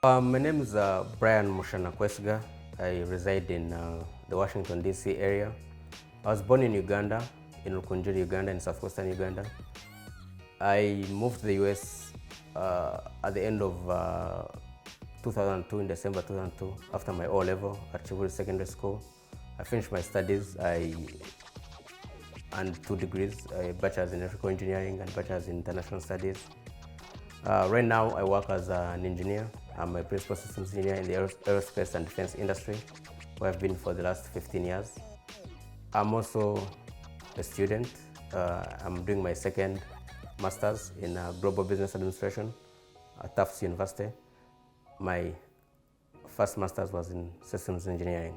My name is Brian Kwesiga. I reside in the Washington, D.C. area. I was born in Uganda, in Rukunjuri, Uganda, in southwestern Uganda. I moved to the U.S. At the end of 2002, in December 2002, after my O-level at Chivuri Secondary School. I finished my studies. I earned 2 degrees, a bachelor's in electrical engineering and bachelor's in international studies. Right now, I work as an engineer. I'm a principal systems engineer in the aerospace and defense industry, where I've been for the last 15 years. I'm also a student. I'm doing my second master's in global business administration at Tufts University. My first master's was in systems engineering.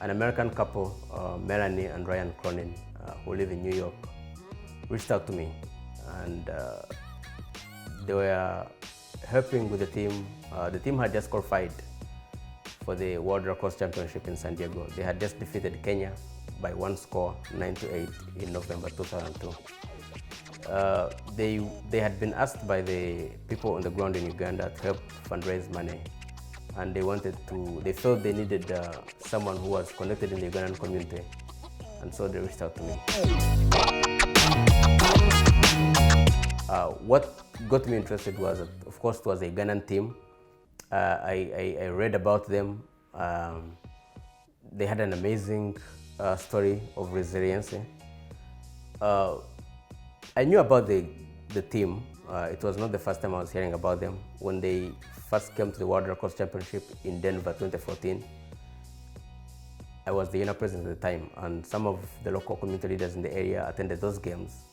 An American couple, Melanie and Ryan Cronin, who live in New York, reached out to me, and they were helping with the team. The team had just qualified for the World Lacrosse Championship in San Diego. They had just defeated Kenya by 1 score, 9-8, in November 2002. They had been asked by the people on the ground in Uganda to help fundraise money, and they felt they needed someone who was connected in the Ugandan community, and so they reached out to me. What got me interested was, of course, it was a Ugandan team. I read about them. They had an amazing story of resilience. I knew about the team. It was not the first time I was hearing about them. When they first came to the World Lacrosse Championship in Denver 2014, I was the unit president at the time, and some of the local community leaders in the area attended those games.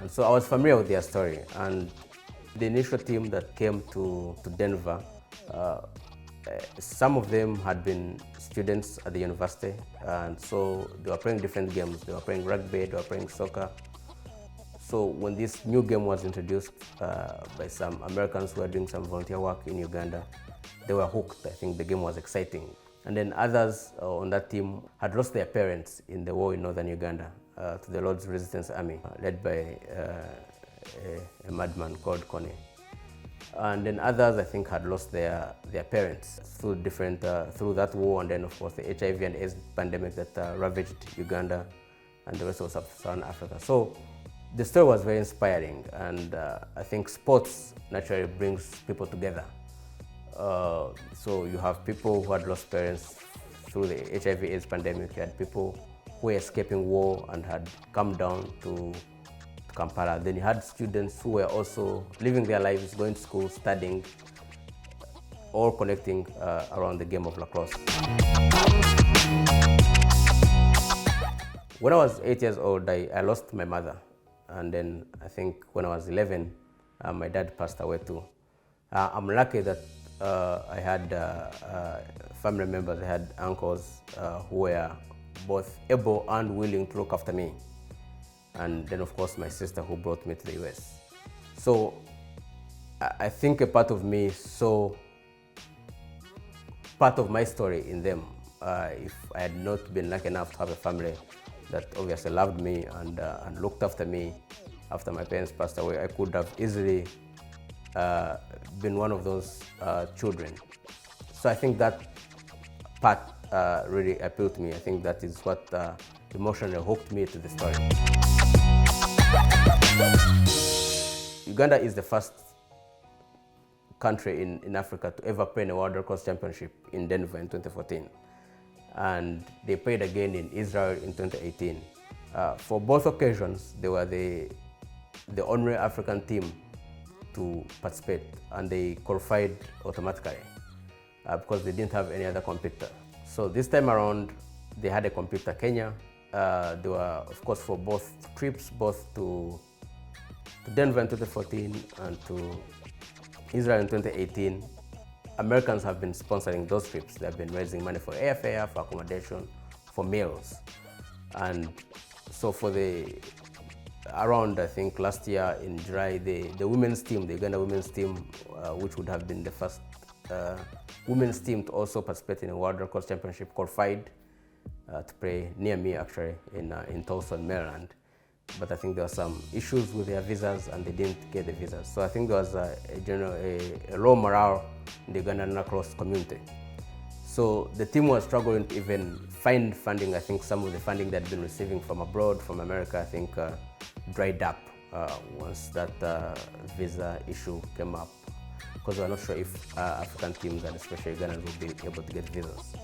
And so I was familiar with their story. And the initial team that came to Denver, some of them had been students at the university, and so they were playing different games. They were playing rugby, they were playing soccer. So when this new game was introduced by some Americans who were doing some volunteer work in Uganda, they were hooked. I think the game was exciting. And then others on that team had lost their parents in the war in northern Uganda to the Lord's Resistance Army, led by a madman called Connie. And then others, I think, had lost their parents through through that war, and then of course the HIV and AIDS pandemic that ravaged Uganda and the rest of sub-Saharan Africa. So the story was very inspiring, and I think sports naturally brings people together. So you have people who had lost parents through the HIV/AIDS pandemic. You had people who were escaping war and had come down to Kampala. Then you had students who were also living their lives, going to school, studying, all connecting around the game of lacrosse. When I was 8 years old, I lost my mother. And then I think when I was 11, my dad passed away too. I'm lucky that I had family members. I had uncles who were both able and willing to look after me. And then of course my sister who brought me to the US. So I think a part of me saw part of my story in them. If I had not been lucky enough to have a family that obviously loved me and looked after me after my parents passed away, I could have easily been one of those children. So I think that part really appealed to me. I think that is what emotionally hooked me to the story. Uganda is the first country in Africa to ever play in a World Lacrosse Championship in Denver in 2014. And they played again in Israel in 2018. For both occasions, they were the only African team to participate, and they qualified automatically because they didn't have any other competitor. So this time around, they had a competitor, Kenya. They were, of course, for both trips, both to Denver in 2014 and to Israel in 2018. Americans have been sponsoring those trips. They have been raising money for airfare, for accommodation, for meals. And so for around, I think, last year in July, the women's team, the Uganda women's team, which would have been the first women's team to also participate in a World Lacrosse Championship, qualified to play near me, actually, in Tulsa, Maryland. but I think there were some issues with their visas and they didn't get the visas. So I think there was a low morale in the Ugandan lacrosse community. So the team was struggling to even find funding. I think some of the funding they'd been receiving from abroad, from America, I think dried up once that visa issue came up, because we're not sure if African teams and especially Ugandans will be able to get visas.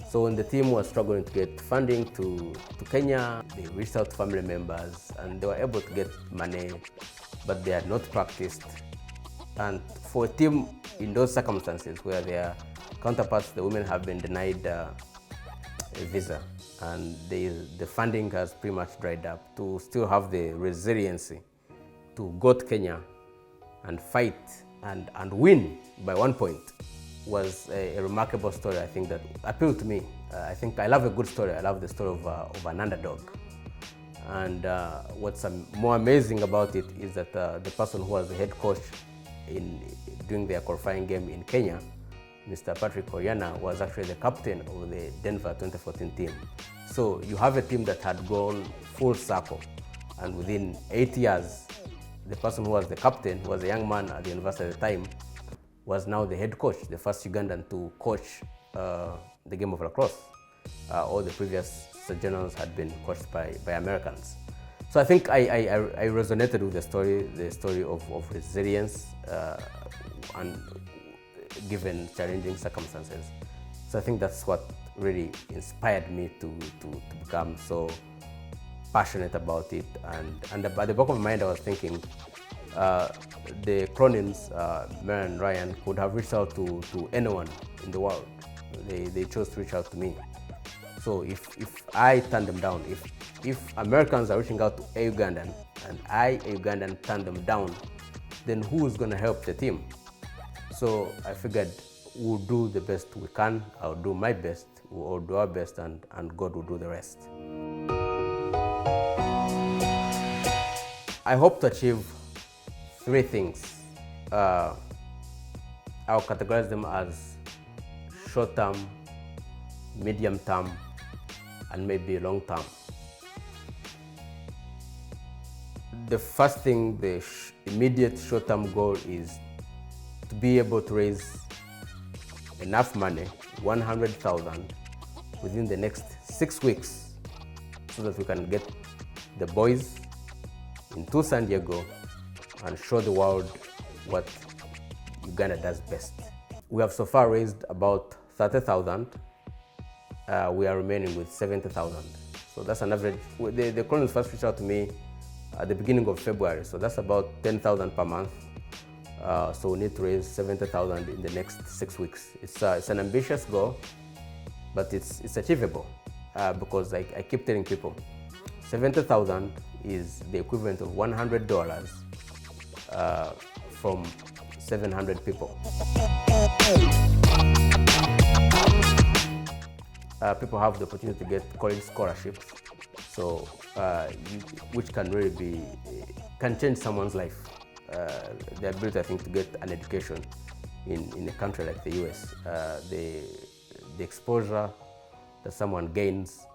So when the team was struggling to get funding to Kenya, they reached out to family members and they were able to get money, but they had not practiced. And for a team in those circumstances where their counterparts, the women, have been denied a visa and the funding has pretty much dried up, to still have the resiliency to go to Kenya and fight and win by 1 point was a remarkable story, I think, that appealed to me. I think I love a good story. I love the story of an underdog. And what's more amazing about it is that the person who was the head coach during their qualifying game in Kenya, Mr. Patrick Oriana, was actually the captain of the Denver 2014 team. So you have a team that had gone full circle, and within 8 years, the person who was the captain, who was a young man at the university at the time, was now the head coach, the first Ugandan to coach the game of lacrosse. All the previous generals had been coached by Americans. So I think I resonated with the story of resilience and given challenging circumstances. So I think that's what really inspired me to become so passionate about it. And at the back of my mind, I was thinking, the Cronins, Mary and Ryan, could have reached out to anyone in the world. They chose to reach out to me. So if I turn them down, if Americans are reaching out to a Ugandan and a Ugandan, turn them down, then who's going to help the team? So I figured we'll do the best we can. I'll do my best, we'll do our best, and God will do the rest. I hope to achieve 3 things. I'll categorize them as short-term, medium-term, and maybe long-term. The first thing, the immediate short-term goal, is to be able to raise enough money, 100,000, within the next 6 weeks, so that we can get the boys into San Diego and show the world what Uganda does best. We have so far raised about 30,000. We are remaining with 70,000. So that's an average. The Cronins first reached out to me at the beginning of February, so that's about 10,000 per month. So we need to raise 70,000 in the next 6 weeks. It's an ambitious goal, but it's achievable because I keep telling people, 70,000 is the equivalent of $100 from 700 people. People have the opportunity to get college scholarships, so which can really can change someone's life. The ability, I think, to get an education in a country like the US, the exposure that someone gains,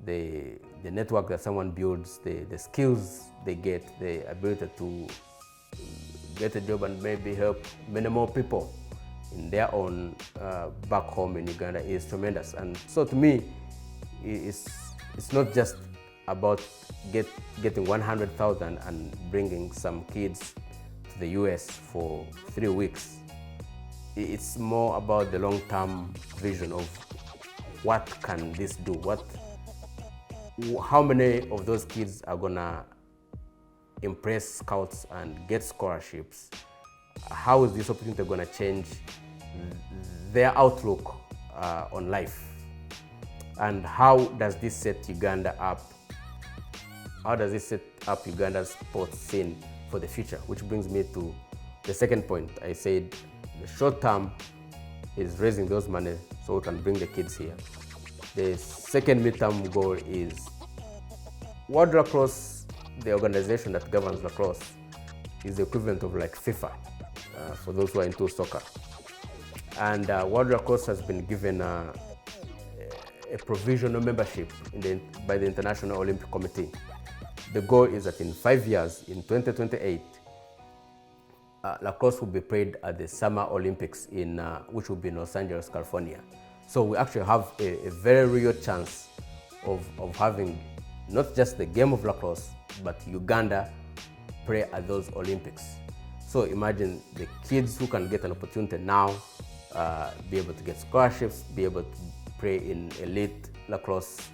the network that someone builds, the skills they get, the ability to get a job and maybe help many more people in their own back home in Uganda is tremendous. And so to me, it's not just about getting 100,000 and bringing some kids to the US for 3 weeks. It's more about the long-term vision of what can this do? How many of those kids are gonna impress scouts and get scholarships? How is this opportunity gonna change their outlook on life? And how does this set Uganda up? How does this set up Uganda's sports scene for the future? Which brings me to the second point. I said the short term is raising those money so we can bring the kids here. The second midterm goal is World Lacrosse, the organization that governs lacrosse, is the equivalent of like FIFA for those who are into soccer. And World Lacrosse has been given a provisional membership by the International Olympic Committee. the goal is that in 5 years, in 2028, lacrosse will be played at the Summer Olympics which will be in Los Angeles, California. So we actually have a very real chance of having not just the game of lacrosse, but Uganda play at those Olympics. So imagine the kids who can get an opportunity now, be able to get scholarships, be able to play in elite lacrosse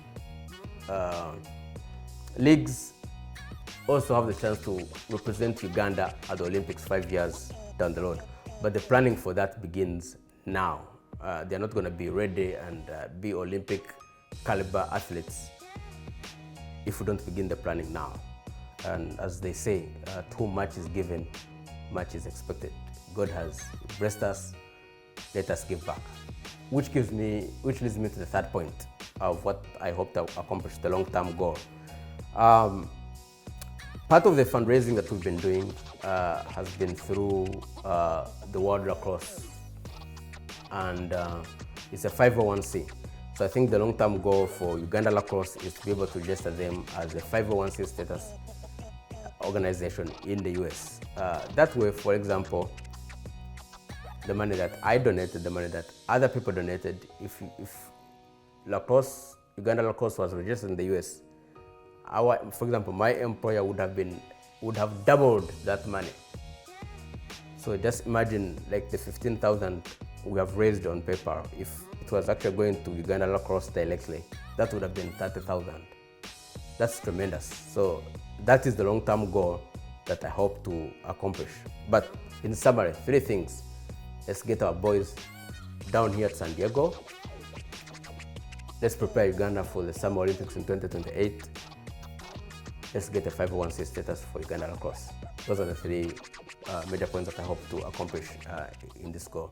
leagues, also have the chance to represent Uganda at the Olympics 5 years down the road. But the planning for that begins now. They're not going to be ready and be Olympic caliber athletes if we don't begin the planning now. And as they say, too much is given, much is expected. God has blessed us, let us give back. Which leads me to the third point of what I hope to accomplish, the long-term goal. Part of the fundraising that we've been doing has been through the World Lacrosse, and it's a 501c. So I think the long-term goal for Uganda Lacrosse is to be able to register them as a 501c status organization in the US. That way, for example, the money that I donated, the money that other people donated, if Uganda Lacrosse was registered in the US, for example, my employer would have doubled that money. So just imagine like the 15,000 we have raised on paper. If it was actually going to Uganda Lacrosse directly, that would have been 30,000. That's tremendous. So that is the long-term goal that I hope to accomplish. But in summary, 3 things. Let's get our boys down here at San Diego. Let's prepare Uganda for the Summer Olympics in 2028. Let's get a 501c status for Uganda Lacrosse. Those are the 3 major points that I hope to accomplish in this goal.